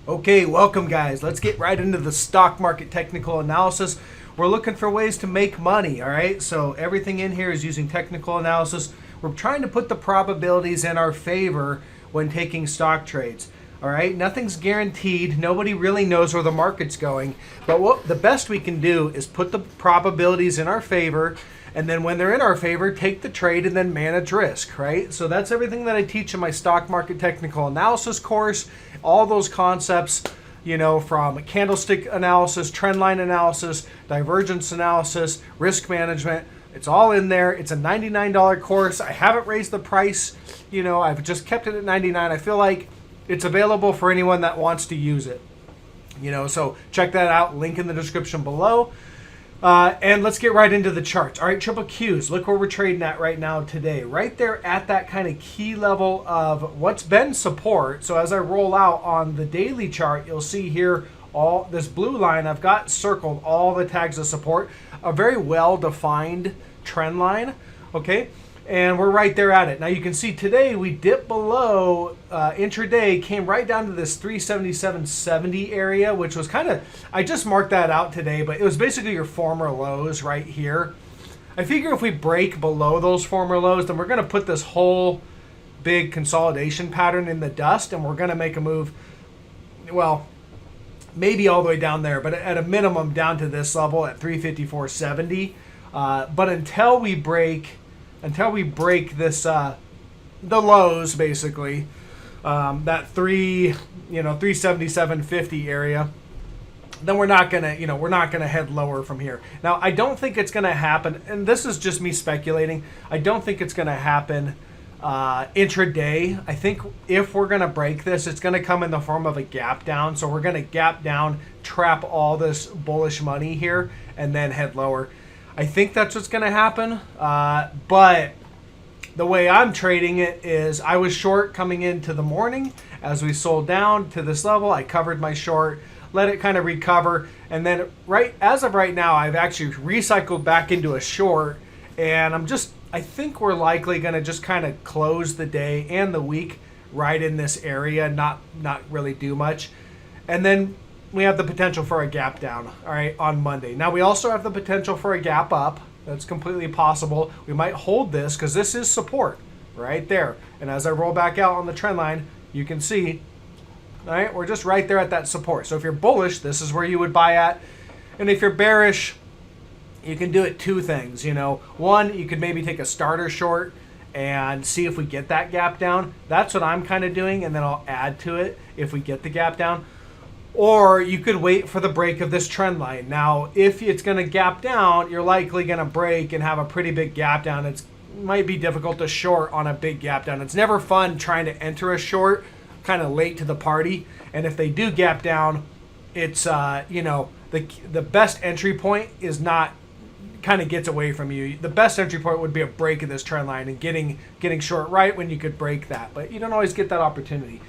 Okay, welcome guys. Let's get right into the stock market technical analysis. We're looking for ways to make money, all right? So everything in here is using technical analysis. We're trying to put the probabilities in our favor when taking stock trades, all right? Nothing's guaranteed. Nobody really knows where the market's going. But what the best we can do is put the probabilities in our favor, and then when they're in our favor, take the trade and then manage risk, right? So that's everything that I teach in my stock market technical analysis course. All those concepts, you know, from candlestick analysis, trend line analysis, divergence analysis, risk management. It's all in there. It's a $99 course. I haven't raised the price. You know, I've just kept it at $99. I feel like it's available for anyone that wants to use it. You know, so check that out. Link in the description below. And let's get right into the charts. All right, triple Qs. Look where we're trading at right now today. Right there at that kind of key level of what's been support. So as I roll out on the daily chart, you'll see here all this blue line. I've got circled all the tags of support. A very well-defined trend line. Okay. And we're right there at it. Now you can see today we dipped below intraday, came right down to this 377.70 area, which was kind of, I just marked that out today, but it was basically your former lows right here. I figure if we break below those former lows, then we're going to put this whole big consolidation pattern in the dust, and we're going to make a move, well, maybe all the way down there, but at a minimum down to this level at 354.70. But until we break this the lows, basically that 377.50 area, then we're not gonna head lower from here. Now I don't think it's gonna happen, and this is just me speculating. I don't think it's gonna happen intraday. I think if we're gonna break this, it's gonna come in the form of a gap down. So we're gonna gap down, trap all this bullish money here, and then head lower. I think that's what's going to happen, but the way I'm trading it is I was short coming into the morning. As we sold down to this level, I covered my short, let it kind of recover, and then as of right now, I've actually recycled back into a short, and I think we're likely going to just kind of close the day and the week right in this area, not really do much, and then we have the potential for a gap down, all right, on Monday. Now, we also have the potential for a gap up. That's completely possible. We might hold this because this is support right there. And as I roll back out on the trend line, you can see, all right, we're just right there at that support. So if you're bullish, this is where you would buy at. And if you're bearish, you can do it two things. You know, one, you could maybe take a starter short and see if we get that gap down. That's what I'm kind of doing, and then I'll add to it if we get the gap down. Or you could wait for the break of this trend line. Now, if it's going to gap down, you're likely going to break and have a pretty big gap down. It might be difficult to short on a big gap down. It's never fun trying to enter a short kind of late to the party. And if they do gap down, it's, you know, the best entry point is not, kind of gets away from you. The best entry point would be a break of this trend line and getting short right when you could break that. But you don't always get that opportunity.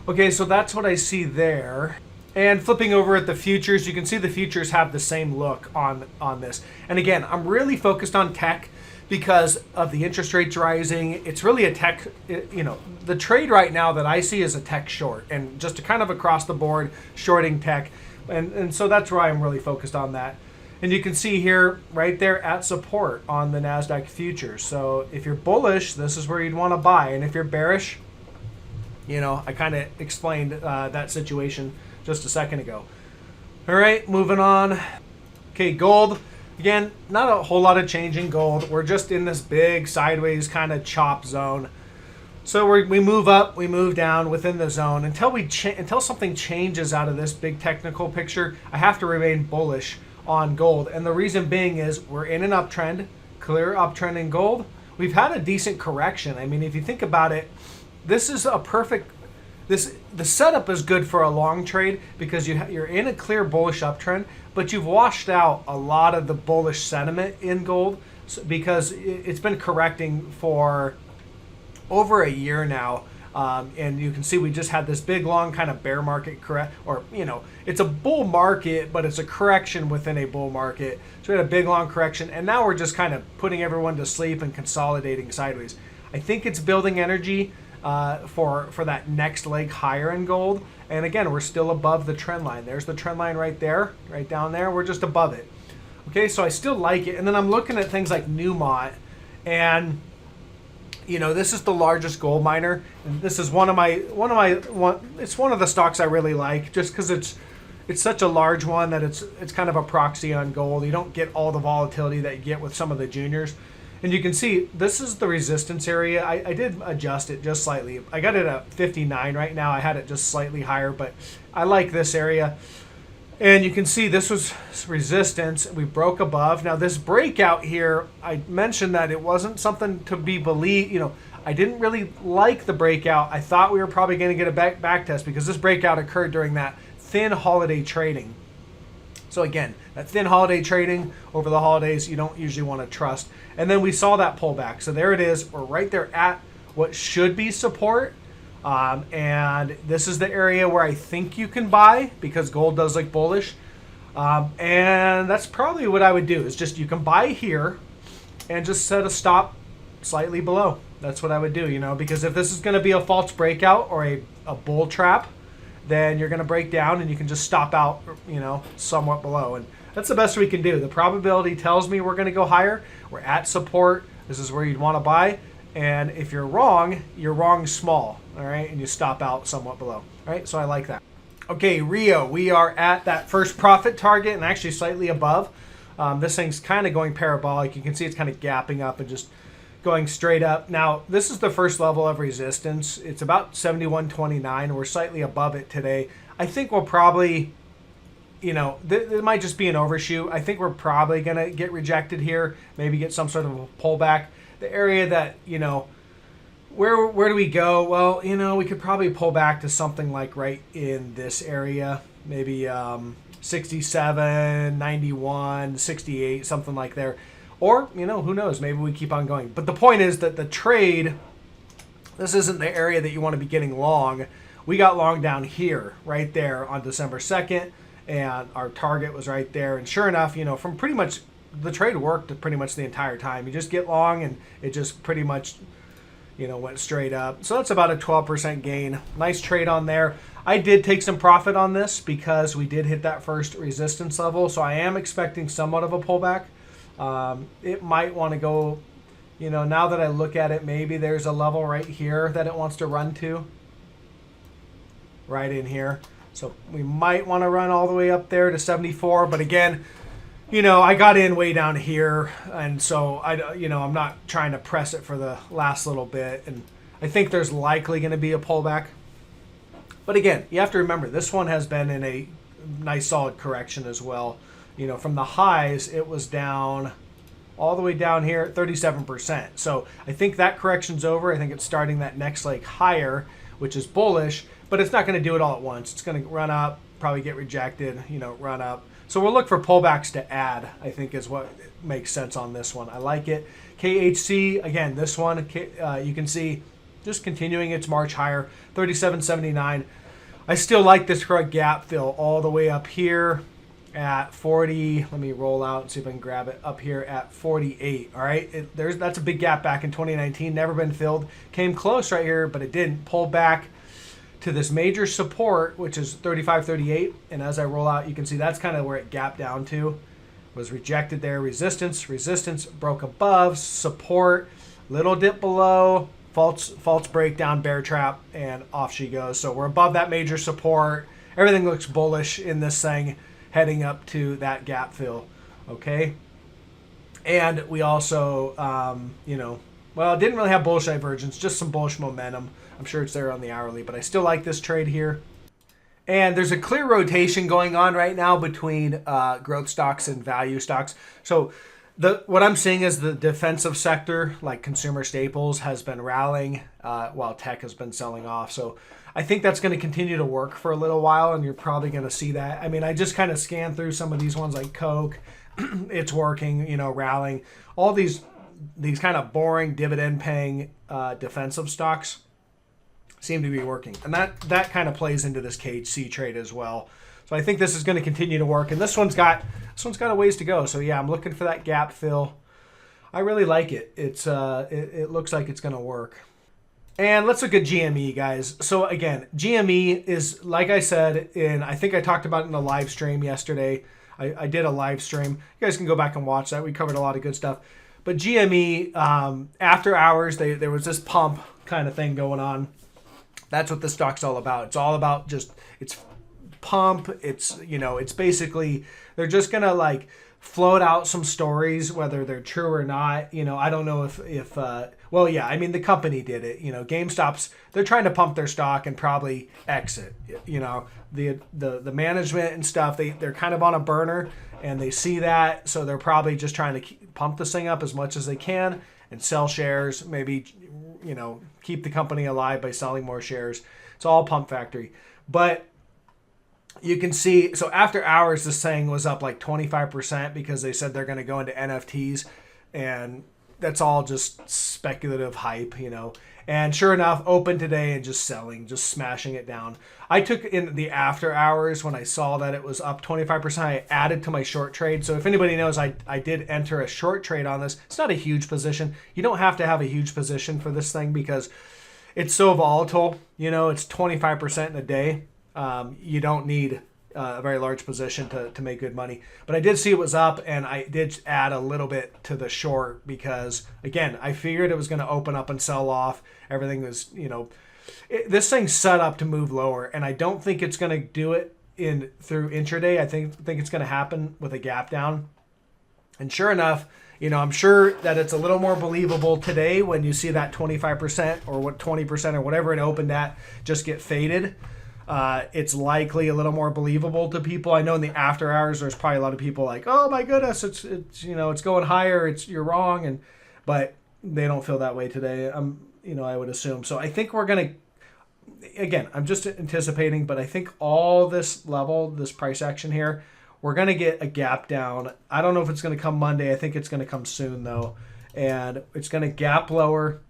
Okay, so that's what I see there. And flipping over at the futures, you can see the futures have the same look on this. And again, I'm really focused on tech because of the interest rates rising. It's really a tech, you know, the trade right now that I see is a tech short, and just kind of across the board shorting tech. And so that's why I'm really focused on that. And you can see here right there at support on the NASDAQ Futures. So if you're bullish, this is where you'd want to buy. And if you're bearish, you know, I kind of explained that situation just a second ago. All right, moving on. Okay, gold. Again, not a whole lot of change in gold. We're just in this big sideways kind of chop zone. So we move up, we move down within the zone until something changes out of this big technical picture. I have to remain bullish on gold, and the reason being is we're in an uptrend, clear uptrend in gold. We've had a decent correction. I mean, if you think about it, this is a perfect. The setup is good for a long trade because you're in a clear bullish uptrend, but you've washed out a lot of the bullish sentiment in gold because it's been correcting for over a year now. And you can see we just had this big long kind of bear market correct, or you know, it's a bull market, but it's a correction within a bull market. So we had a big long correction, and now we're just kind of putting everyone to sleep and consolidating sideways. I think it's building energy. for that next leg higher in gold. And again, we're still above the trend line. There's the trend line right there, right down there. We're just above it. Okay, so I still like it. And then I'm looking at things like Newmont, and you know, this is the largest gold miner, and this is it's one of the stocks I really like, just because it's such a large one that it's kind of a proxy on gold. You don't get all the volatility that you get with some of the juniors. And you can see this is the resistance area. I did adjust it just slightly. I got it at 59 right now. I had it just slightly higher, but I like this area. And you can see this was resistance. We broke above. Now this breakout here, I mentioned that it wasn't something to be believed. You know, I didn't really like the breakout. I thought we were probably going to get a back test because this breakout occurred during that thin holiday trading. So again, that thin holiday trading over the holidays, you don't usually want to trust. And then we saw that pullback. So there it is. We're right there at what should be support. And this is the area where I think you can buy because gold does look bullish. And that's probably what I would do is just you can buy here and just set a stop slightly below. That's what I would do, you know, because if this is going to be a false breakout or a bull trap, then you're going to break down and you can just stop out, you know, somewhat below. And that's the best we can do. The probability tells me we're going to go higher. We're at support. This is where you'd want to buy. And if you're wrong small, all right? And you stop out somewhat below, all right? So I like that. Okay, Rio, we are at that first profit target and actually slightly above. This thing's kind of going parabolic. You can see it's kind of gapping up and just going straight up. Now, this is the first level of resistance. It's about 71.29. We're slightly above it today. I think we'll probably, you know, it might just be an overshoot. I think we're probably going to get rejected here, maybe get some sort of a pullback. The area that, you know, where do we go? Well, you know, we could probably pull back to something like right in this area, maybe 67, 91, 68, something like there. Or, you know, who knows? Maybe we keep on going. But the point is that the trade, this isn't the area that you want to be getting long. We got long down here, right there on December 2nd, and our target was right there. And sure enough, you know, from pretty much, the trade worked pretty much the entire time. You just get long, and it just pretty much, you know, went straight up. So that's about a 12% gain. Nice trade on there. I did take some profit on this because we did hit that first resistance level. So I am expecting somewhat of a pullback. It might want to go, you know, now that I look at it, maybe there's a level right here that it wants to run to. Right in here. So we might want to run all the way up there to 74. But again, you know, I got in way down here. And so, I'm not trying to press it for the last little bit. And I think there's likely going to be a pullback. But again, you have to remember, this one has been in a nice solid correction as well. You know, from the highs, it was down all the way down here at 37%. So I think that correction's over. I think it's starting that next leg higher, which is bullish, but it's not going to do it all at once. It's going to run up, probably get rejected, you know, run up. So we'll look for pullbacks to add, I think is what makes sense on this one. I like it. KHC, again, this one, you can see just continuing its march higher, 37.79. I still like this for a gap fill all the way up here at 40. Let me roll out and see if I can grab it up here at 48. All right, that's a big gap back in 2019, never been filled. Came close right here, but it didn't. Pull back to this major support, which is 35.38. And as I roll out, you can see that's kind of where it gapped down to. Was rejected there. Resistance, broke above, support, little dip below, false breakdown, bear trap, and off she goes. So we're above that major support. Everything looks bullish in this thing, heading up to that gap fill, okay? And we also, it didn't really have bullish divergence, just some bullish momentum. I'm sure it's there on the hourly, but I still like this trade here. And there's a clear rotation going on right now between growth stocks and value stocks. So what I'm seeing is the defensive sector, like consumer staples, has been rallying while tech has been selling off. So I think that's going to continue to work for a little while, and you're probably going to see that. I mean, I just kind of scanned through some of these ones like Coke. It's working, you know, rallying. All these kind of boring dividend-paying defensive stocks seem to be working. And that kind of plays into this KHC trade as well. So I think this is going to continue to work. And this one's got a ways to go. So yeah, I'm looking for that gap fill. I really like it. It looks like it's going to work. And let's look at GME, guys. So again, GME is, like I said, I think I talked about it in a live stream yesterday. I did a live stream. You guys can go back and watch that. We covered a lot of good stuff. But GME, after hours, there was this pump kind of thing going on. That's what the stock's all about. It's all about it's pump. It's basically, they're just going to like float out some stories, whether they're true or not. I don't know if well, yeah, I mean, the company did it. GameStop's, they're trying to pump their stock and probably exit. The management and stuff, they're kind of on a burner, and they see that, so they're probably just trying to pump this thing up as much as they can and sell shares, maybe, keep the company alive by selling more shares. It's all pump factory. But you can see, so after hours, this thing was up like 25% because they said they're going to go into NFTs, and that's all just speculative hype, And sure enough, open today and just selling, just smashing it down. I took in the after hours when I saw that it was up 25%. I added to my short trade. So if anybody knows, I did enter a short trade on this. It's not a huge position. You don't have to have a huge position for this thing because it's so volatile. It's 25% in a day. You don't need a very large position to make good money. But I did see it was up, and I did add a little bit to the short because, again, I figured it was going to open up and sell off. Everything was, this thing's set up to move lower, and I don't think it's going to do it through intraday. I think it's going to happen with a gap down. And sure enough, I'm sure that it's a little more believable today when you see that 25% or 20% or whatever it opened at just get faded. It's likely a little more believable to people. I know in the after hours, there's probably a lot of people like, oh my goodness, it's it's going higher. You're wrong. But they don't feel that way today. I would assume. So I think we're going to, again, I'm just anticipating, but I think all this price action here, we're going to get a gap down. I don't know if it's going to come Monday. I think it's going to come soon though. And it's going to gap lower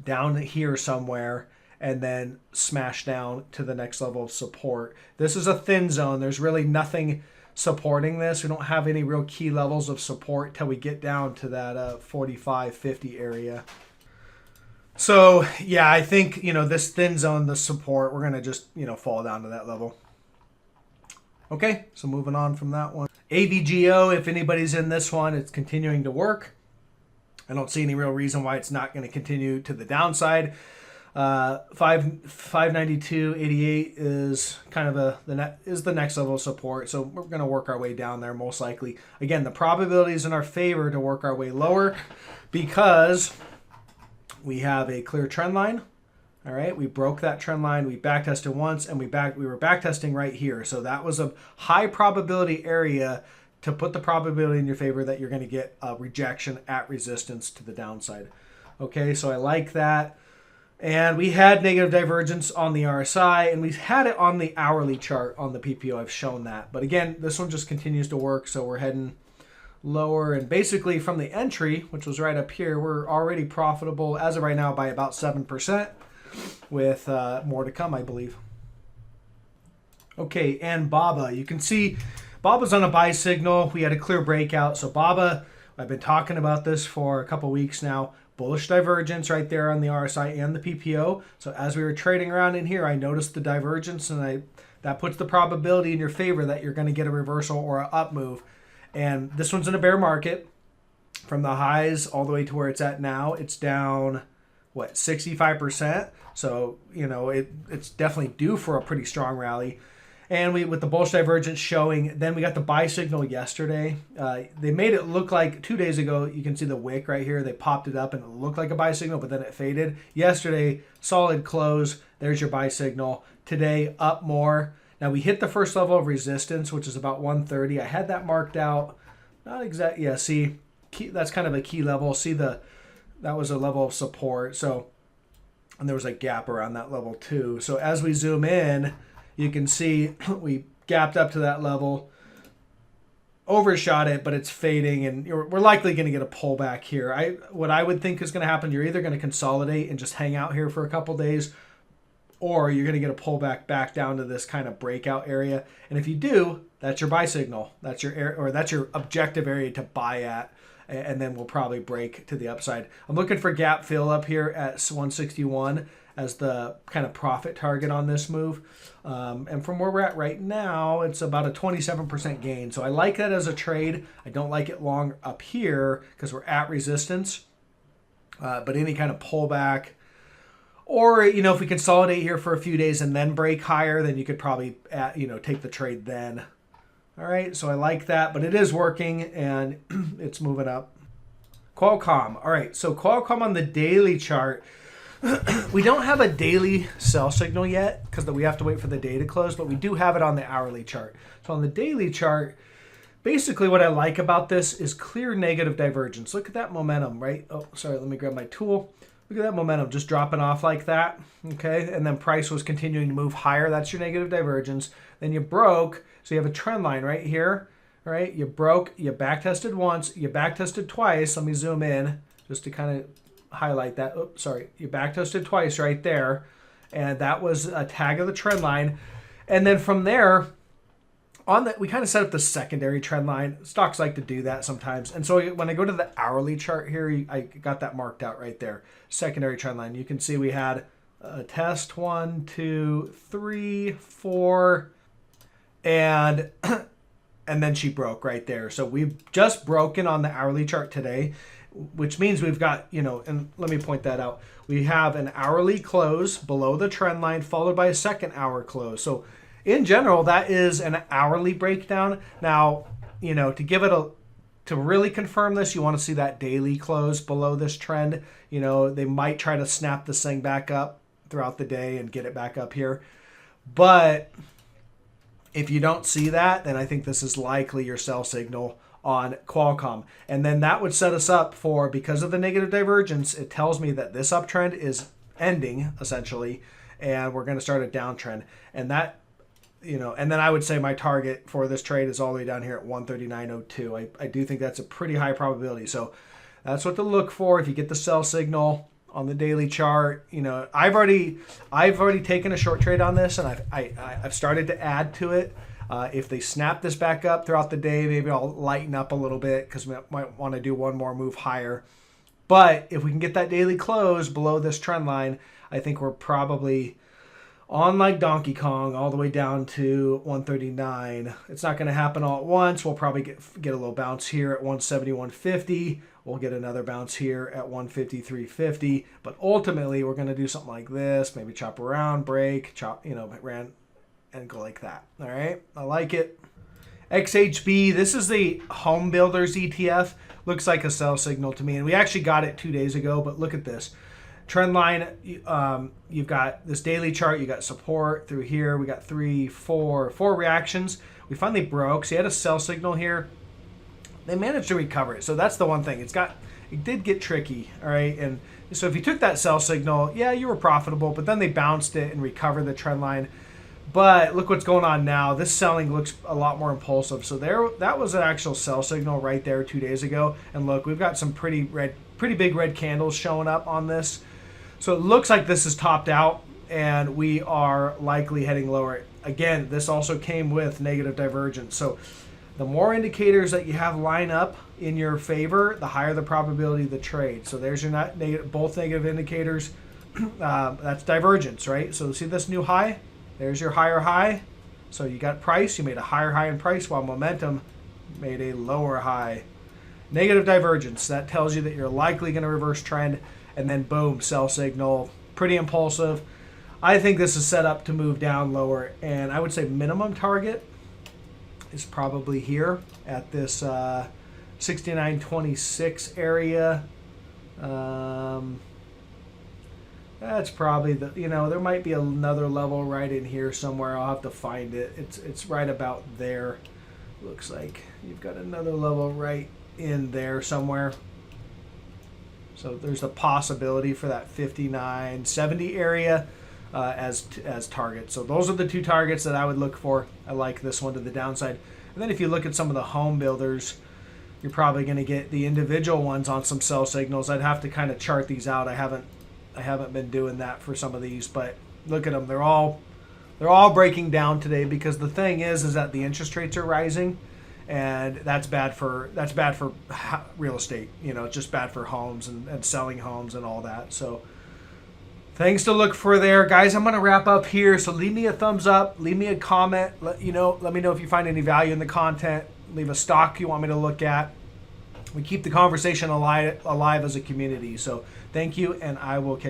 down here somewhere, and then smash down to the next level of support. This is a thin zone. There's really nothing supporting this. We don't have any real key levels of support till we get down to that 45, 50 area. So, yeah, I think, this thin zone, the support, we're going to just, fall down to that level. Okay, so moving on from that one. AVGO, if anybody's in this one, it's continuing to work. I don't see any real reason why it's not going to continue to the downside. 592.88 is kind of the next level of support, so we're going to work our way down there most likely. Again, the probability is in our favor to work our way lower because we have a clear trend line. All right, we broke that trend line. We backtested once, and we were backtesting right here. So that was a high probability area to put the probability in your favor that you're going to get a rejection at resistance to the downside. Okay, so I like that. And we had negative divergence on the RSI, and we've had it on the hourly chart on the PPO. I've shown that. But again, this one just continues to work, so we're heading lower. And basically from the entry, which was right up here, we're already profitable as of right now by about 7%, with more to come, I believe. Okay, and BABA. You can see BABA's on a buy signal. We had a clear breakout. So BABA, I've been talking about this for a couple weeks now. Bullish divergence right there on the RSI and the PPO. So as we were trading around in here, I noticed the divergence, and that puts the probability in your favor that you're going to get a reversal or an up move. And this one's in a bear market. From the highs all the way to where it's at now, it's down, 65%. So, it's definitely due for a pretty strong rally. And with the bullish divergence showing, then we got the buy signal yesterday. They made it look like 2 days ago, you can see the wick right here. They popped it up and it looked like a buy signal, but then it faded. Yesterday, solid close. There's your buy signal. Today, up more. Now, we hit the first level of resistance, which is about 130. I had that marked out. Not exact. Yeah, see, that's kind of a key level. See, that was a level of support. So, and there was a gap around that level too. So as we zoom in, you can see we gapped up to that level, overshot it, but it's fading, and we're likely going to get a pullback here. What I would think is going to happen, you're either going to consolidate and just hang out here for a couple days, or you're going to get a pullback back down to this kind of breakout area. And if you do, that's your buy signal. That's your objective area to buy at and then we'll probably break to the upside. I'm looking for gap fill up here at 161 as the kind of profit target on this move. And from where we're at right now, it's about a 27% gain. So I like that as a trade. I don't like it long up here because we're at resistance. But any kind of pullback, or, if we consolidate here for a few days and then break higher, then you could probably, take the trade then. All right, so I like that, but it is working and it's moving up. Qualcomm. All right, so Qualcomm on the daily chart. We don't have a daily sell signal yet because we have to wait for the day to close, but we do have it on the hourly chart. So on the daily chart, basically what I like about this is clear negative divergence. Look at that momentum, right? Oh, sorry, let me grab my tool. Look at that momentum just dropping off like that, okay? And then price was continuing to move higher. That's your negative divergence. Then you broke, so you have a trend line right here, right? You broke, you back tested once, you back tested twice. Let me zoom in just to kind of highlight that. Oops, sorry. You back tested twice right there. And that was a tag of the trend line. And then from there, we kind of set up the secondary trend line. Stocks like to do that sometimes. And so when I go to the hourly chart here, I got that marked out right there. Secondary trend line. You can see we had a test 1, 2, 3, 4, and then she broke right there. So we've just broken on the hourly chart today, which means we've got, and let me point that out. We have an hourly close below the trend line followed by a second hour close. So in general, that is an hourly breakdown. Now, to really confirm this, you want to see that daily close below this trend. They might try to snap this thing back up throughout the day and get it back up here. But if you don't see that, then I think this is likely your sell signal on Qualcomm. And then that would set us up for, because of the negative divergence, it tells me that this uptrend is ending, essentially, and we're going to start a downtrend. And that, and then I would say my target for this trade is all the way down here at 139.02. I do think that's a pretty high probability. So that's what to look for if you get the sell signal on the daily chart. I've already taken a short trade on this, and I've started to add to it. If they snap this back up throughout the day, maybe I'll lighten up a little bit because we might want to do one more move higher. But if we can get that daily close below this trend line, I think we're probably on like Donkey Kong all the way down to 139. It's not going to happen all at once. We'll probably get a little bounce here at 171.50. We'll get another bounce here at 153.50. But ultimately, we're going to do something like this. Maybe chop around, break, chop, ran, and go like that. All right, I like it. XHB, this is the home builders ETF. Looks like a sell signal to me. And we actually got it 2 days ago, but look at this. Trend line, you've got this daily chart, you got support through here. We got four reactions. We finally broke. So you had a sell signal here. They managed to recover it. So that's the one thing. It did get tricky, all right? And so if you took that sell signal, yeah, you were profitable, but then they bounced it and recovered the trend line. But look what's going on now. This selling looks a lot more impulsive. So that was an actual sell signal right there 2 days ago. And look, we've got some pretty big red candles showing up on this. So it looks like this is topped out, and we are likely heading lower. Again, this also came with negative divergence. So the more indicators that you have line up in your favor, the higher the probability of the trade. So there's your both negative indicators. That's divergence, right? So see this new high? There's your higher high. So you got price. You made a higher high in price while momentum made a lower high. Negative divergence. That tells you that you're likely going to reverse trend. And then boom, sell signal, pretty impulsive. I think this is set up to move down lower, and I would say minimum target is probably here at this 69.26 area. That's probably there might be another level right in here somewhere. I'll have to find it. It's right about there. Looks like you've got another level right in there somewhere. So there's a possibility for that 59.70 area as target. So those are the two targets that I would look for. I like this one to the downside. And then if you look at some of the home builders, you're probably going to get the individual ones on some sell signals. I'd have to kind of chart these out. I haven't been doing that for some of these, but look at them. They're all breaking down today because the thing is that the interest rates are rising, and that's bad for real estate. It's just bad for homes and selling homes and all that. So things to look for there, guys. I'm going to wrap up here. So leave me a thumbs up, leave me a comment. Let me know if you find any value in the content. Leave a stock you want me to look at. We keep the conversation alive as a community. So thank you, and I will catch